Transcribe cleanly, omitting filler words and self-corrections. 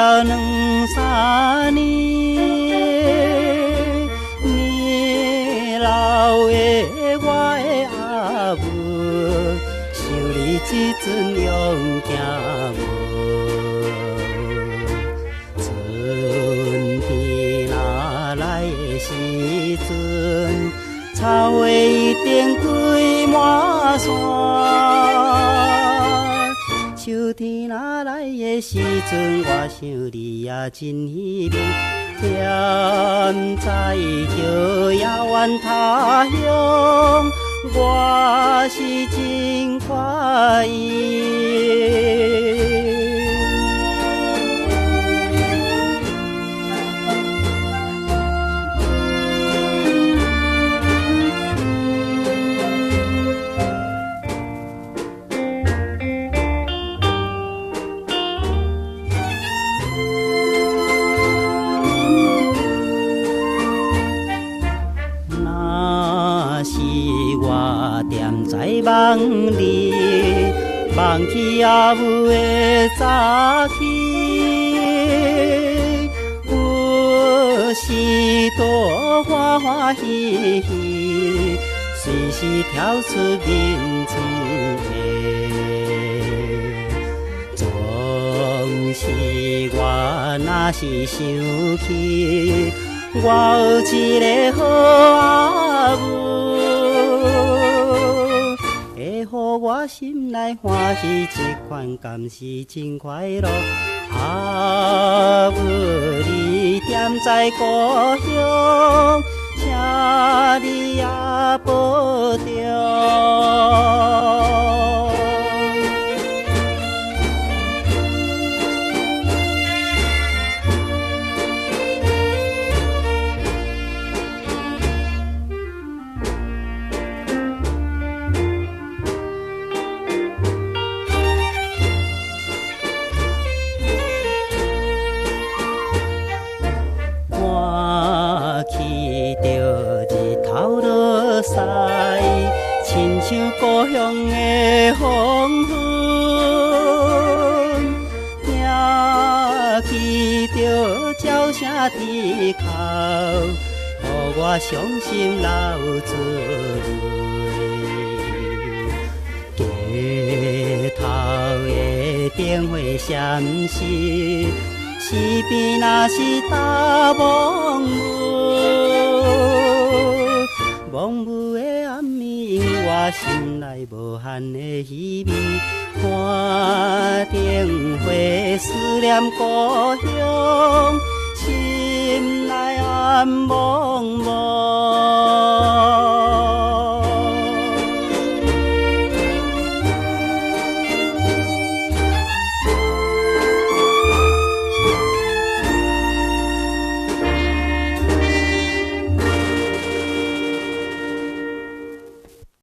了2、3年，年老的我的阿母，想你这阵用行无？春天若来的时阵，草花一定开满山。秋天若来的时阵，我想你也真稀微，踮在着遥远他乡，我是真快意。梦里梦起阿母的早起，我是多欢欢喜喜，随时跳出面窗下。总是我若是想起，我有一个好阿母。予我心内欢喜，这款甘是真快乐。阿母你踮在故乡，请你也保重。亲像故乡的黄昏，听起着鸟声啼哭，予我伤心流珠泪。街头的灯火闪烁，四边若是大梦雾。蒙雾的暗暝，我心内无限的稀微，看灯火思念故乡，心内暗蒙蒙。